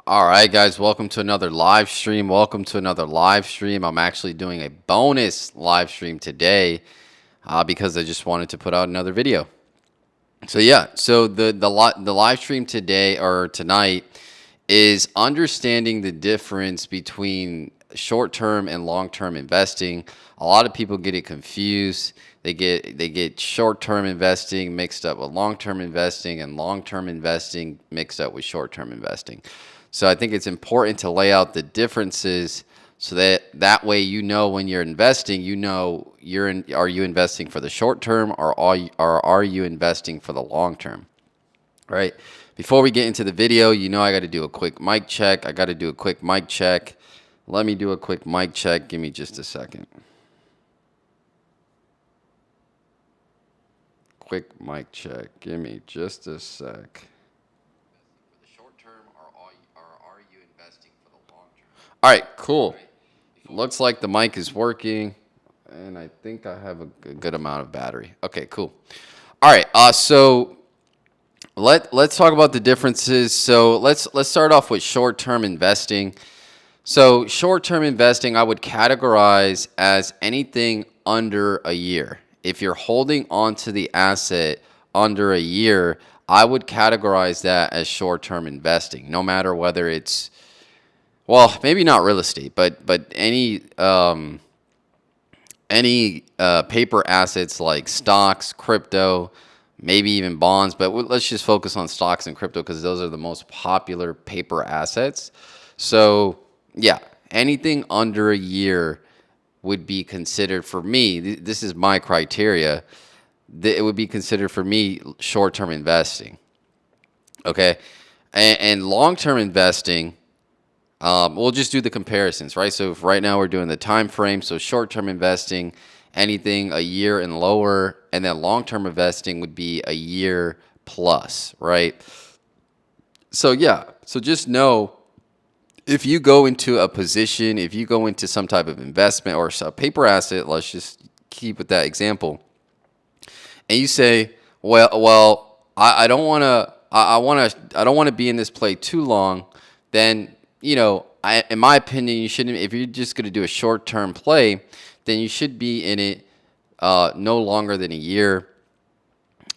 All right, guys, welcome to another live stream. I'm actually doing a bonus live stream today because I just wanted to put out another video. So the live stream today or tonight is understanding the difference between short-term and long-term investing. A lot of people get it confused. They get short-term investing mixed up with long-term investing and long-term investing mixed up with short-term investing. So I think it's important to lay out the differences so that way you know when you're investing, you know are you investing for the short term or are you investing for the long term? Right? Before we get into the video, I got to do a quick mic check. Let me do a quick mic check. Give me just a second. Quick mic check. Give me just a sec. For the short term, or are you investing for the long term? All right, cool. Looks like the mic is working, and I think I have a good amount of battery. Okay, cool. All right, so let's talk about the differences. So let's start off with short-term investing. So short-term investing, I would categorize as anything under a year. If you're holding onto the asset under a year, I would categorize that as short-term investing, no matter whether it's, well, maybe not real estate, but any paper assets like stocks, crypto, maybe even bonds. But let's just focus on stocks and crypto because those are the most popular paper assets. So yeah, anything under a year would be considered for me. This is my criteria. It would be considered for me short-term investing. Okay, and long-term investing. We'll just do the comparisons, right? So if right now we're doing the time frame. So short-term investing, anything a year and lower, and then long-term investing would be a year plus, right? So yeah, so just know if you go into a position, if you go into some type of investment or a paper asset, let's just keep with that example, and you say, well, I don't want to, I don't want to be in this play too long, then in my opinion, you shouldn't. If you're just going to do a short-term play, then you should be in it no longer than a year,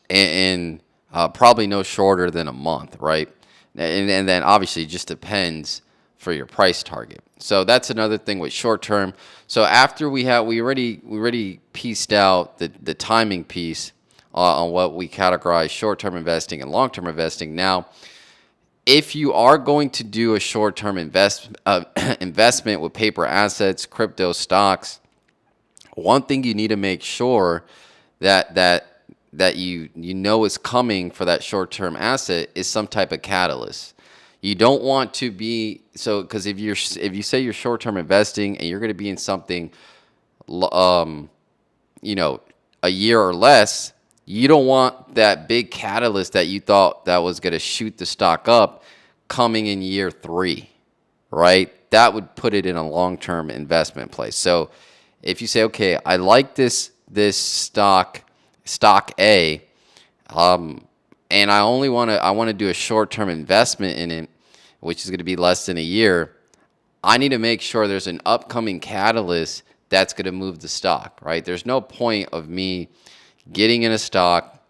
and probably no shorter than a month, right? And then obviously it just depends for your price target. So that's another thing with short-term. So after we already pieced out the timing piece on what we categorize short-term investing and long-term investing. Now, if you are going to do a short-term investment with paper assets, crypto, stocks, one thing you need to make sure that you know is coming for that short-term asset is some type of catalyst. You don't want to be because if you say you're short-term investing and you're going to be in something, a year or less, you don't want that big catalyst that you thought that was going to shoot the stock up coming in year 3, right? That would put it in a long-term investment place. So if you say, okay, I like this stock A, and I want to do a short-term investment in it, which is going to be less than a year, I need to make sure there's an upcoming catalyst that's going to move the stock, right? There's no point of me getting in a stock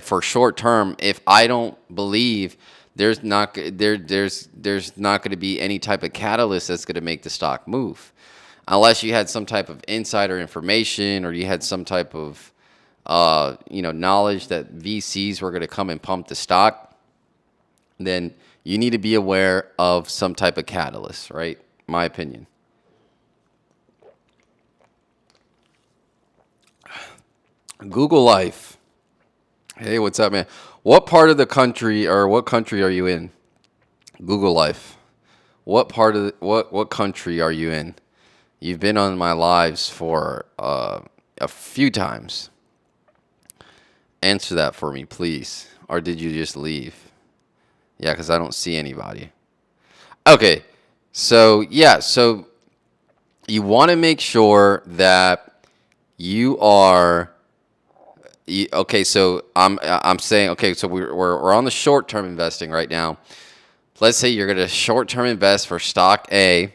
for short term if I don't believe there's not going to be any type of catalyst that's going to make the stock move, unless you had some type of insider information or you had some type of knowledge that VCs were going to come and pump the stock. Then you need to be aware of some type of catalyst, right? My opinion. Google Life. Hey, what's up, man? What part of the country or what country are you in? Google Life. What country are you in? You've been on my lives for a few times. Answer that for me, please. Or did you just leave? Yeah, because I don't see anybody. Okay, so yeah, so you want to make sure that you are. Okay, so I'm saying, okay, so we're on the short-term investing right now. let's say you're going to short-term invest for stock A.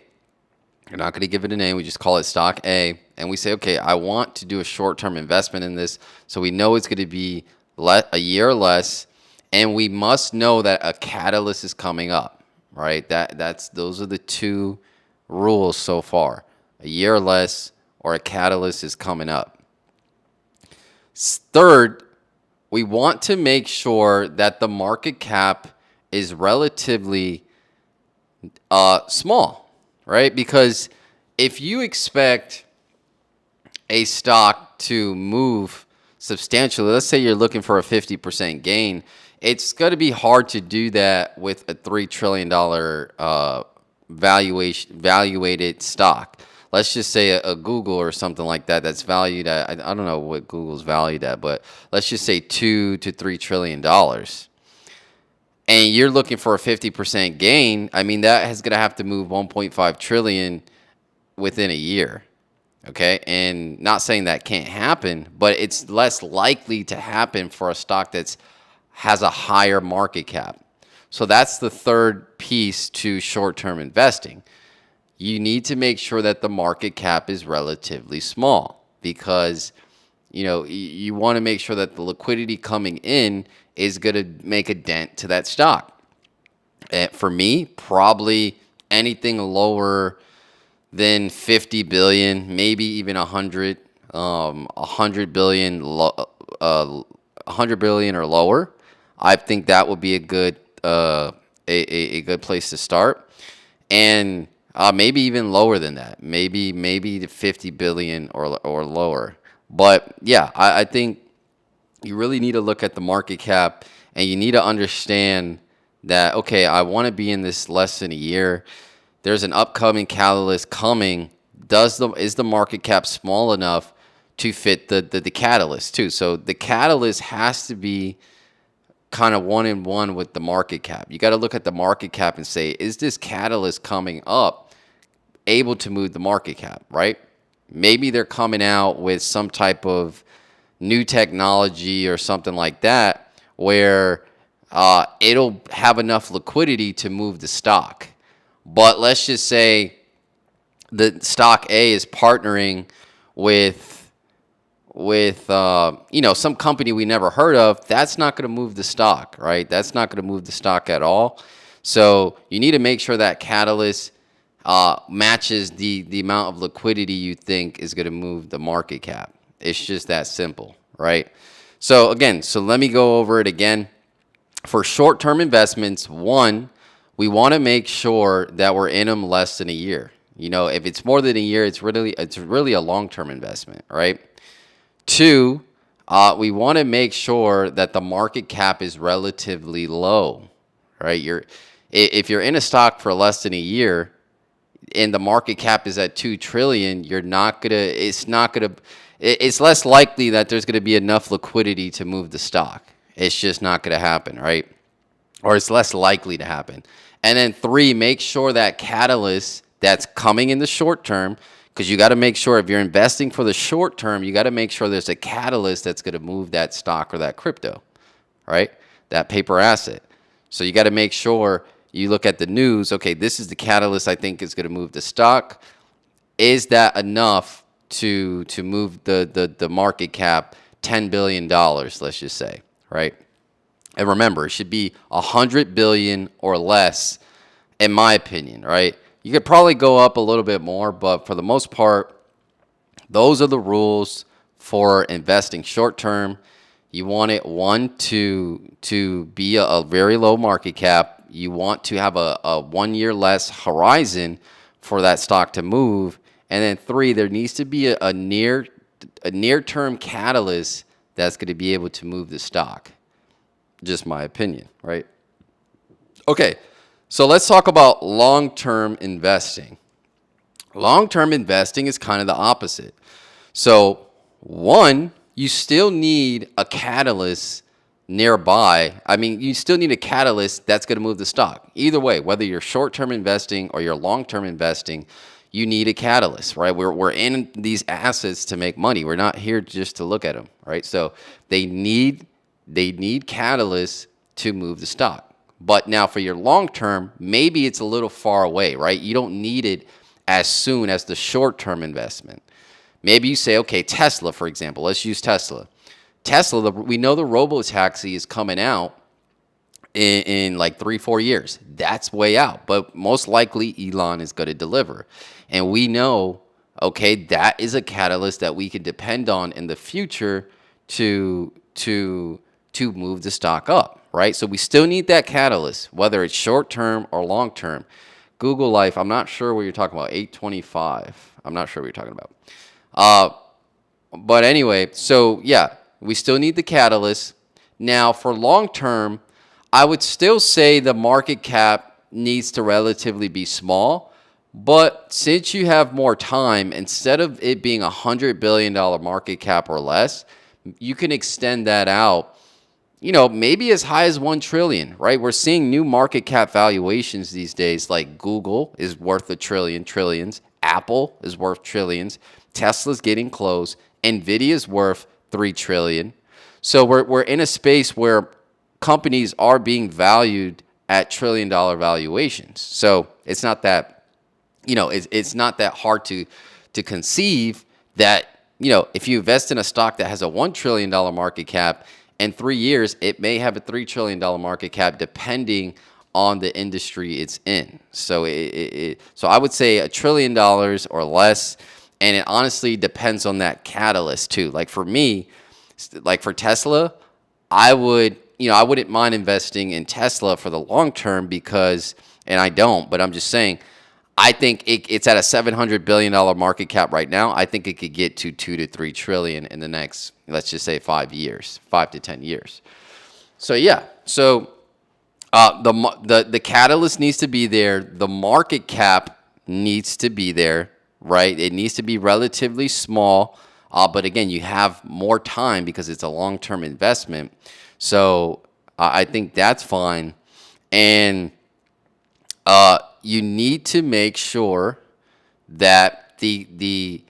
You're not going to give it a name. We just call it stock A. And we say, okay, I want to do a short-term investment in this. So we know it's going to be a year or less. And we must know that a catalyst is coming up, right? Those are the two rules so far. A year or less, or a catalyst is coming up. Third, we want to make sure that the market cap is relatively small, right? Because if you expect a stock to move substantially, let's say you're looking for a 50% gain, it's going to be hard to do that with a $3 trillion valuated stock. Let's just say a Google or something like that that's valued at, I don't know what Google's valued at, but let's just say $2 to $3 trillion. And you're looking for a 50% gain. I mean, that is going to have to move 1.5 trillion within a year. Okay. And not saying that can't happen, but it's less likely to happen for a stock that's has a higher market cap. So that's the third piece to short-term investing. You need to make sure that the market cap is relatively small because, you want to make sure that the liquidity coming in is going to make a dent to that stock. And for me, probably anything lower than 50 billion, maybe even 100 billion, 100 billion or lower. I think that would be a good a good place to start, and maybe even lower than that. Maybe the 50 billion or lower. But yeah, I think you really need to look at the market cap, and you need to understand that okay, I want to be in this less than a year. There's an upcoming catalyst coming. Is the market cap small enough to fit the catalyst too? So the catalyst has to be kind of one-in-one with the market cap. You got to look at the market cap and say, is this catalyst coming up able to move the market cap, right? Maybe they're coming out with some type of new technology or something like that where it'll have enough liquidity to move the stock. But let's just say the stock A is partnering with some company we never heard of. That's not going to move the stock, right? That's not going to move the stock at all. So you need to make sure that catalyst matches the amount of liquidity you think is going to move the market cap. It's just that simple, right? So again, let me go over it again. For short-term investments, one, we want to make sure that we're in them less than a year. If it's more than a year, it's really a long-term investment, right? Two, we want to make sure that the market cap is relatively low, right? If you're in a stock for less than a year and the market cap is at 2 trillion, it's less likely that there's going to be enough liquidity to move the stock. It's just not going to happen, right? Or it's less likely to happen. And then three, make sure that catalyst that's coming in the short term, because you got to make sure if you're investing for the short term, you got to make sure there's a catalyst that's going to move that stock or that crypto, right? That paper asset. So you got to make sure you look at the news. Okay, this is the catalyst I think is going to move the stock. Is that enough to move the market cap $10 billion, let's just say, right? And remember, it should be 100 billion or less, in my opinion, right? You could probably go up a little bit more, but for the most part, those are the rules for investing short term. You want it, one, to be a very low market cap. You want to have a 1 year less horizon for that stock to move. And then three, there needs to be a near-term catalyst that's going to be able to move the stock. Just my opinion, right? Okay. So let's talk about long-term investing. Long-term investing is kind of the opposite. So one, you still need a catalyst nearby. I mean, you still need a catalyst that's going to move the stock. Either way, whether you're short-term investing or you're long-term investing, you need a catalyst, right? We're in these assets to make money. We're not here just to look at them, right? So they need catalysts to move the stock. But now for your long term, maybe it's a little far away, right? You don't need it as soon as the short term investment. Maybe you say, okay, Tesla, for example, let's use Tesla. Tesla, we know the robo taxi is coming out in like 3, 4 years. That's way out, but most likely Elon is going to deliver. And we know, okay, that is a catalyst that we can depend on in the future to move the stock up, right? So we still need that catalyst, whether it's short term or long term. Google Life, I'm not sure what you're talking about. 825. I'm not sure what you're talking about. But anyway, so yeah, we still need the catalyst. Now, for long term, I would still say the market cap needs to relatively be small. But since you have more time, instead of it being $100 billion market cap or less, you can extend that out, maybe as high as 1 trillion, right? We're seeing new market cap valuations these days, like Google is worth a trillion, trillions. Apple is worth trillions. Tesla's getting close. Nvidia is worth 3 trillion. So we're in a space where companies are being valued at trillion-dollar valuations. So it's not that, it's not that hard to conceive that, if you invest in a stock that has a $1 trillion market cap, in 3 years, it may have a $3 trillion market cap depending on the industry it's in. So so I would say $1 trillion or less, and it honestly depends on that catalyst too. Like for me, like for Tesla, I wouldn't mind investing in Tesla for the long term because, and I don't, but I'm just saying, I think it's at a $700 billion market cap right now. I think it could get to 2 to 3 trillion in the next, let's just say 5 years, 5 to 10 years. So yeah, so the catalyst needs to be there. The market cap needs to be there, right? It needs to be relatively small. But again, you have more time because it's a long-term investment. So I think that's fine. And you need to make sure that the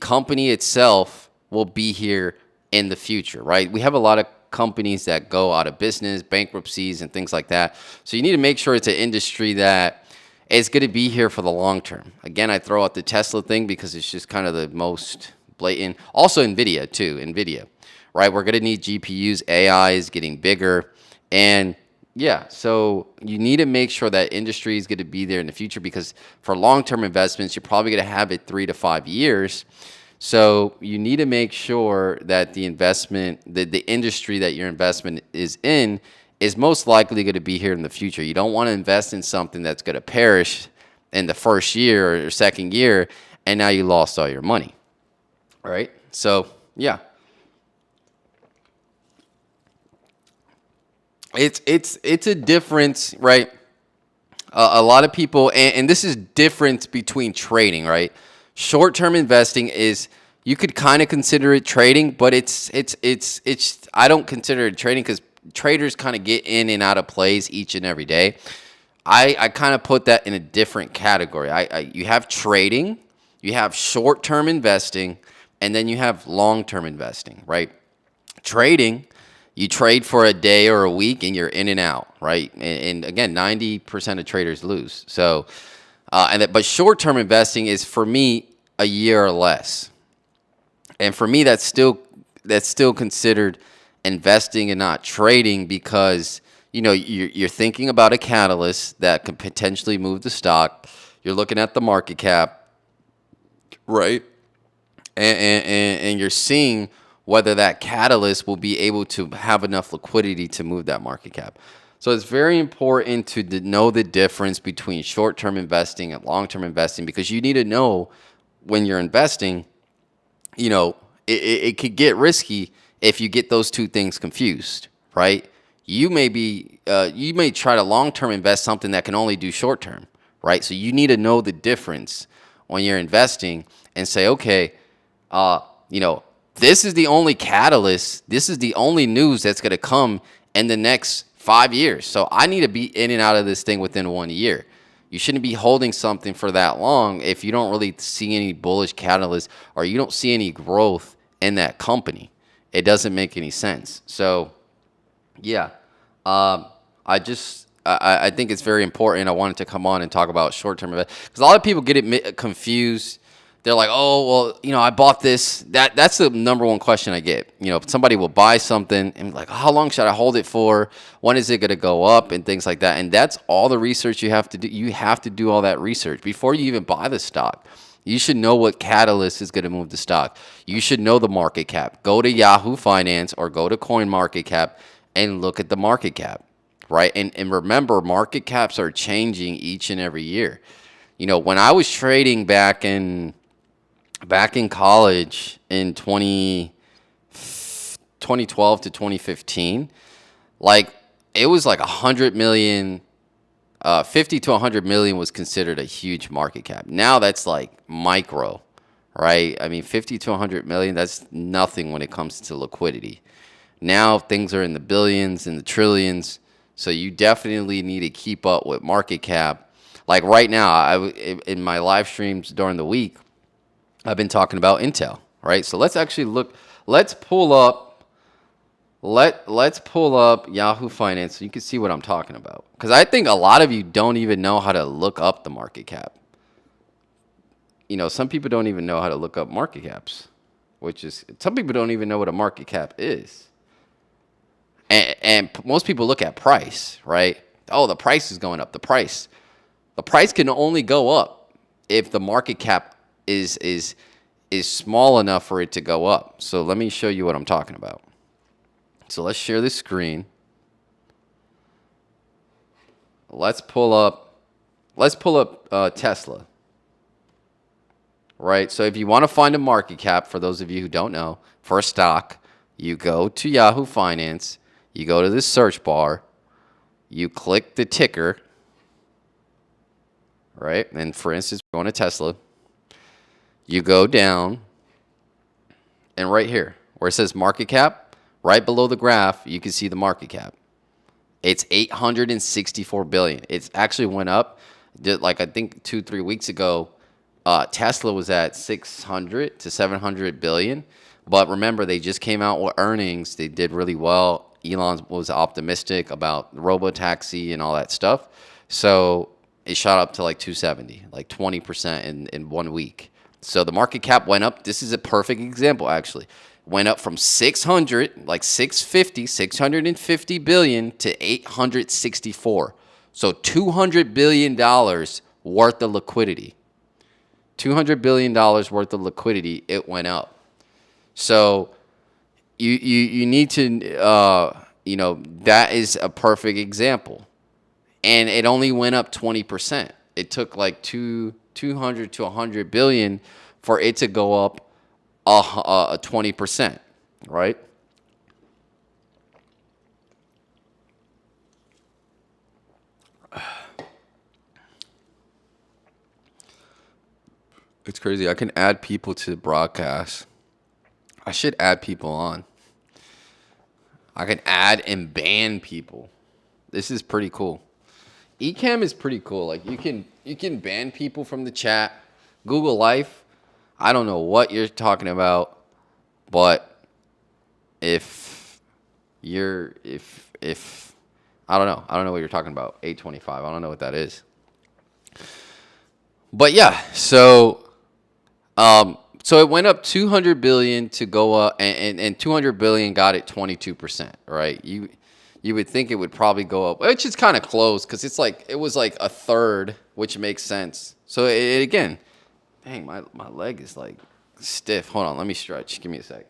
company itself will be here in the future, right? We have a lot of companies that go out of business, bankruptcies, and things like that. So you need to make sure it's an industry that is going to be here for the long term. Again, I throw out the Tesla thing because it's just kind of the most blatant. Also, NVIDIA too. NVIDIA, right? We're going to need GPUs. AI is getting bigger, and yeah, so you need to make sure that industry is going to be there in the future because for long-term investments, you're probably going to have it 3 to 5 years. So you need to make sure that the industry that your investment is in is most likely going to be here in the future. You don't want to invest in something that's going to perish in the first year or second year, and now you lost all your money. All right? So, yeah. It's a difference, right? A lot of people, and this is difference between trading, right? Short-term investing is, you could kind of consider it trading, but it's I don't consider it trading because traders kind of get in and out of plays each and every day. I kind of put that in a different category. You have trading, you have short-term investing, and then you have long-term investing, right? Trading, you trade for a day or a week and you're in and out, right? And again, 90% of traders lose. So, but short-term investing is for me a year or less. And for me, that's still considered investing and not trading because, you're thinking about a catalyst that could potentially move the stock. You're looking at the market cap, right? And you're seeing whether that catalyst will be able to have enough liquidity to move that market cap. So it's very important to know the difference between short-term investing and long-term investing because you need to know when you're investing, it could get risky if you get those two things confused, right? You may try to long-term invest something that can only do short-term, right? So you need to know the difference when you're investing and say, okay, this is the only catalyst. This is the only news that's going to come in the next 5 years. So I need to be in and out of this thing within 1 year. You shouldn't be holding something for that long if you don't really see any bullish catalyst or you don't see any growth in that company. It doesn't make any sense. So, yeah, I think it's very important. I wanted to come on and talk about short-term investment because a lot of people get it confused. They're like, oh, well, I bought this. That's the number one question I get. Somebody will buy something and like, how long should I hold it for? When is it going to go up and things like that? And that's all the research you have to do. You have to do all that research before you even buy the stock. You should know what catalyst is going to move the stock. You should know the market cap. Go to Yahoo Finance or go to CoinMarketCap and look at the market cap, right? And remember, market caps are changing each and every year. When I was trading back in college in 2012 to 2015, like it was like 100 million, 50 to 100 million was considered a huge market cap. Now that's like micro, right? I mean, 50 to 100 million, that's nothing when it comes to liquidity. Now things are in the billions and the trillions. So you definitely need to keep up with market cap. Like right now, in my live streams during the week, I've been talking about Intel, right? So let's actually look. Let's pull up Yahoo Finance so you can see what I'm talking about. Because I think a lot of you don't even know how to look up the market cap. Some people don't even know how to look up market caps, some people don't even know what a market cap is. And most people look at price, right? Oh, the price is going up. The price can only go up if the market cap is small enough for it to go up. So let me show you what I'm talking about. So let's share this screen. Let's pull up Tesla. Right? So if you want to find a market cap, for those of you who don't know, for a stock, you go to Yahoo Finance, you go to this search bar, you click the ticker, right? And for instance, we're going to Tesla. You go down, and right here, where it says market cap, right below the graph, you can see the market cap. It's 864 billion. It's actually went up. Like I think 2-3 weeks ago, Tesla was at 600 to 700 billion. But remember, they just came out with earnings. They did really well. Elon was optimistic about robotaxi and all that stuff. So it shot up to like 270, like 20% in 1 week. So the market cap went up. This is a perfect example, actually. Went up from 600, like 650 billion to 864. So $200 billion worth of liquidity. $200 billion worth of liquidity, it went up. So you need to, that is a perfect example. And it only went up 20%. It took like 200 to 100 billion for it to go up 20%, right? It's crazy. I can add people to the broadcast. I should add people on. I can add and ban people. This is pretty cool. Ecamm is pretty cool. Like you can ban people from the chat. Google Life, I don't know what you're talking about, but if I don't know. I don't know what you're talking about. 825. I don't know what that is. But yeah, so it went up 200 billion to go up, and 200 billion got it 22%, right? You would think it would probably go up, which is kind of close because it was like a third, which makes sense. So again, dang, my leg is like stiff. Hold on, let me stretch. Give me a sec.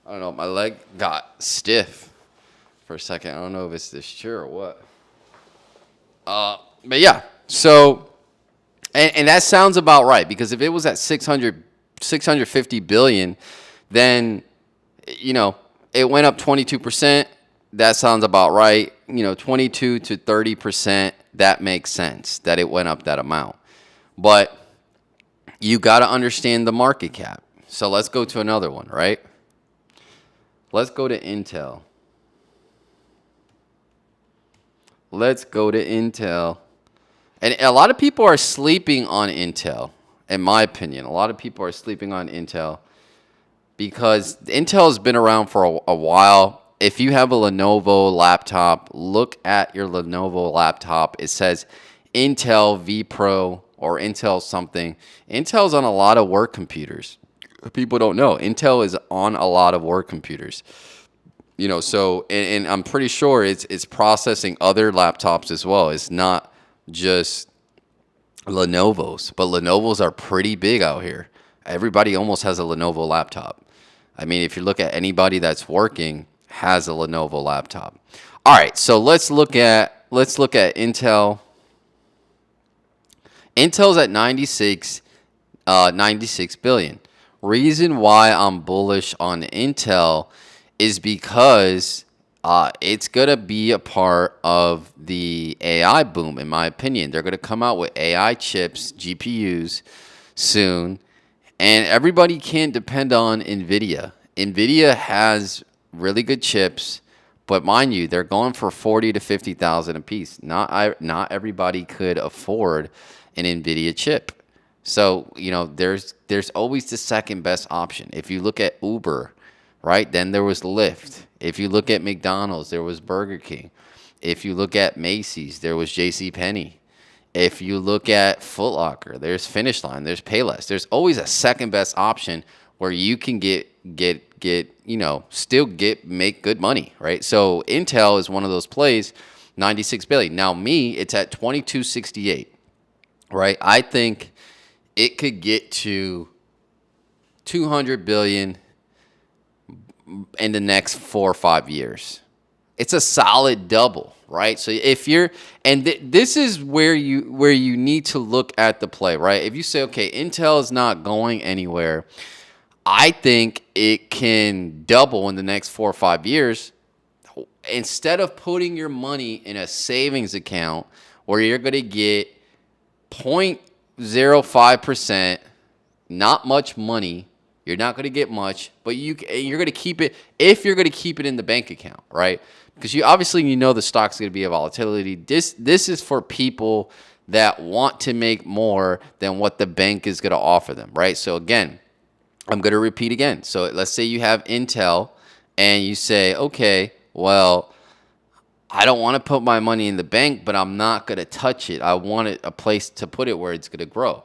I don't know. My leg got stiff for a second. I don't know if it's this chair or what. But yeah, so. And that sounds about right, because if it was at 650 billion, then, it went up 22%. That sounds about right. 22 to 30%, that makes sense that it went up that amount. But you got to understand the market cap. So let's go to another one, right? Let's go to Intel. And a lot of people are sleeping on Intel. in my opinion. A lot of people are sleeping on Intel because Intel has been around for a while. If you have a Lenovo laptop, look at your Lenovo laptop. It says Intel vPro or Intel something. Intel's on a lot of work computers. People don't know. Intel is on a lot of work computers. So and I'm pretty sure it's processing other laptops as well. It's not just Lenovo's, but Lenovo's are pretty big out here. Everybody almost has a Lenovo laptop. I mean, if you look at anybody that's working has a Lenovo laptop. All right, so let's look at Intel. Intel's at 96 billion. Reason why I'm bullish on Intel is because it's going to be a part of the AI boom, in my opinion. They're going to come out with AI chips, GPUs, soon. And everybody can't depend on NVIDIA. NVIDIA has really good chips, but mind you, they're going for 40 to 50,000 a piece. Not everybody could afford an NVIDIA chip. So, there's always the second best option. If you look at Uber, right, then there was Lyft. If you look at McDonald's, there was Burger King. If you look at Macy's, there was JCPenney. If you look at Foot Locker, there's Finish Line, there's Payless. There's always a second best option where you can make good money, right? So Intel is one of those plays, 96 billion. Now it's at 2268, right? I think it could get to 200 billion in the next 4 or 5 years. It's a solid double, right? So if you're, this is where you need to look at the play, right? If you say, okay, Intel is not going anywhere, I think it can double in the next 4 or 5 years. Instead of putting your money in a savings account where you're going to get 0.05%, not much money. You're not going to get much, but you're going to keep it if you're going to keep it in the bank account, right? Because the stock's going to be a volatility. This is for people that want to make more than what the bank is going to offer them, right? So again, I'm going to repeat again. So let's say you have Intel and you say, okay, well, I don't want to put my money in the bank, but I'm not going to touch it. I want a place to put it where it's going to grow.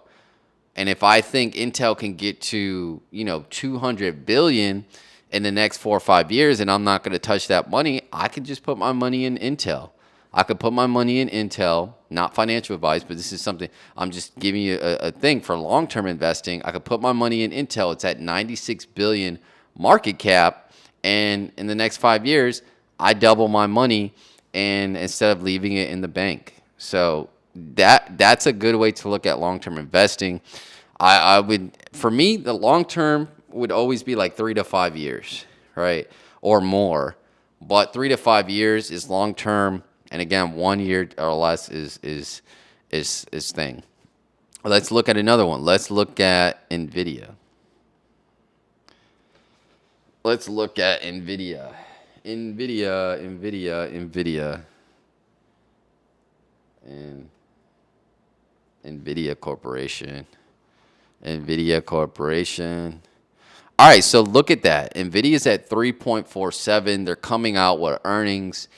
And if I think Intel can get to, 200 billion in the next 4 or 5 years and I'm not going to touch that money, I could just put my money in Intel. I could put my money in Intel, not financial advice, but this is something I'm just giving you a thing for long-term investing. I could put my money in Intel. It's at 96 billion market cap. And in the next 5 years, I double my money and instead of leaving it in the bank. So that's a good way to look at long-term investing. I would, for me, the long-term would always be like 3 to 5 years, right? Or more. But 3 to 5 years is long-term. And again, 1 year or less is thing. Let's look at another one. Let's look at NVIDIA. NVIDIA. And NVIDIA Corporation. All right, so look at that. NVIDIA's at 3.47. They're coming out with earnings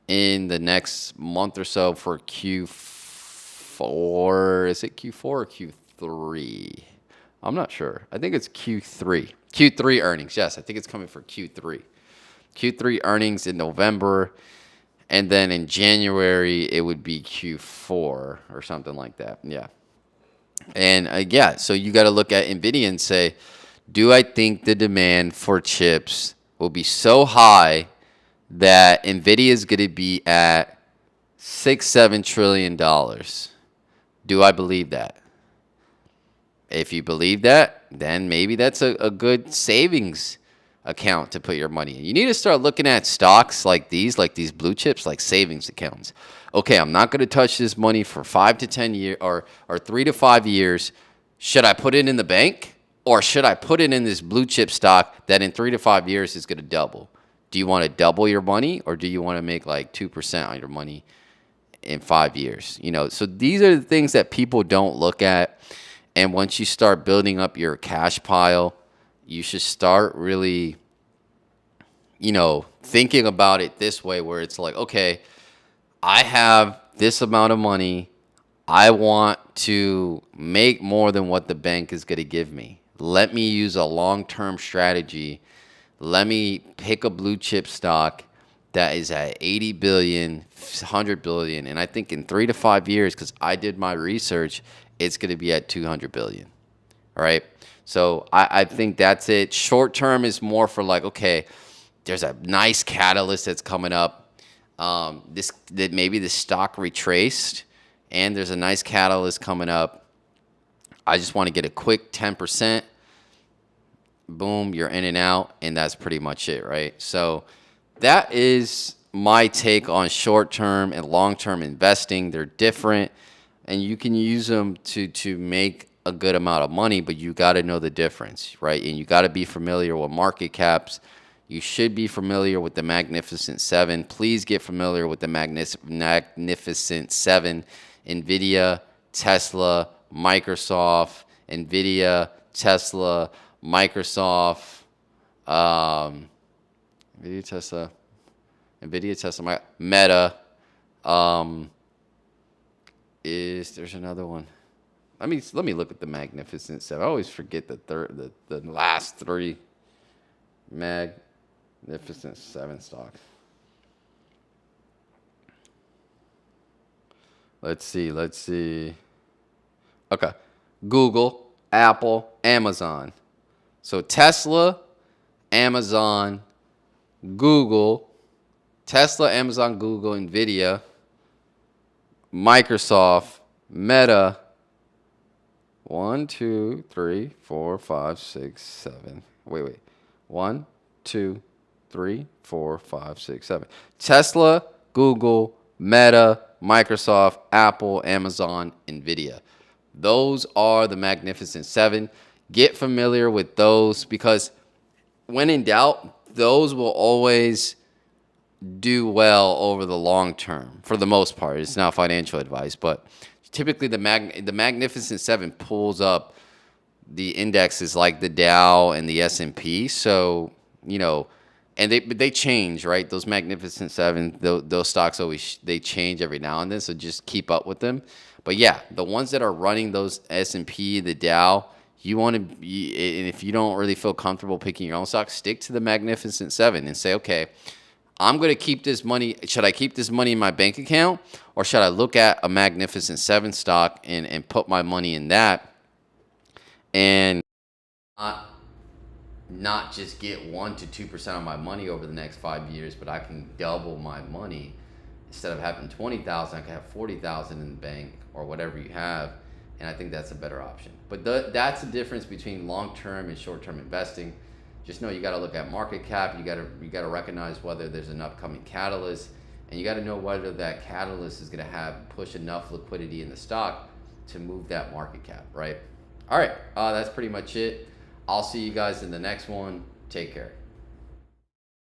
in the next month or so for Q4. Is it Q4 or Q3? I'm not sure. I think it's Q3. Q3 earnings. Yes, I think it's coming for Q3. Q3 earnings in November. And then in January, it would be Q4 or something like that. Yeah. And so you got to look at NVIDIA and say, do I think the demand for chips will be so high that NVIDIA is going to be at $6-7 trillion? Do I believe that? If you believe that, then maybe that's a good savings account to put your money in. You need to start looking at stocks like these blue chips, like savings accounts. Okay, I'm not going to touch this money for 5 to 10 years or 3 to 5 years. Should I put it in the bank or should I put it in this blue chip stock that in 3 to 5 years is going to double? Do you want to double your money or do you want to make like 2% on your money in 5 years? So these are the things that people don't look at. And once you start building up your cash pile, you should start really, thinking about it this way, where it's like, okay, I have this amount of money. I want to make more than what the bank is going to give me. Let me use a long-term strategy. Let me pick a blue chip stock that is at 80 billion, 100 billion. And I think in 3 to 5 years, because I did my research, it's going to be at 200 billion. All right. So I think that's it. Short term is more for like, okay, there's a nice catalyst that's coming up. That maybe the stock retraced and there's a nice catalyst coming up. I just want to get a quick 10%. Boom, you're in and out, and that's pretty much it, right? So that is my take on short-term and long-term investing. They're different, and you can use them to make a good amount of money, but you got to know the difference, right? And you got to be familiar with market caps. You should be familiar with the Magnificent Seven. Please get familiar with the Magnificent Seven: NVIDIA, Tesla, Microsoft, NVIDIA, Tesla, Microsoft, NVIDIA, Tesla, Meta. There's another one? Let me look at the Magnificent Seven. I always forget the last three Magnificent Seven stocks. Let's see. Okay. Google, Apple, Amazon. So Tesla, Amazon, Google, NVIDIA, Microsoft, Meta. 1, 2, 3, 4, 5, 6, 7. Wait. 1, 2, 3, 4, 5, 6, 7. Tesla, Google, Meta, Microsoft, Apple, Amazon, NVIDIA. Those are the Magnificent Seven. Get familiar with those, because when in doubt, those will always do well over the long term for the most part. It's not financial advice, but typically the Magnificent Seven pulls up the indexes like the Dow and the S&P. So, and they change, right? Those Magnificent Seven, those stocks they change every now and then. So just keep up with them. But yeah, the ones that are running those S&P, the Dow, you want to be, and if you don't really feel comfortable picking your own stock, stick to the Magnificent Seven and say, okay, I'm going to keep this money. Should I keep this money in my bank account, or should I look at a Magnificent Seven stock and put my money in that, and not just get 1 to 2% of my money over the next 5 years, but I can double my money. Instead of having 20,000, I can have 40,000 in the bank, or whatever you have, and I think that's a better option. But that's the difference between long-term and short-term investing. Just know you got to look at market cap. You got to recognize whether there's an upcoming catalyst, and you got to know whether that catalyst is going to push enough liquidity in the stock to move that market cap, right? All right, that's pretty much it. I'll see you guys in the next one. Take care.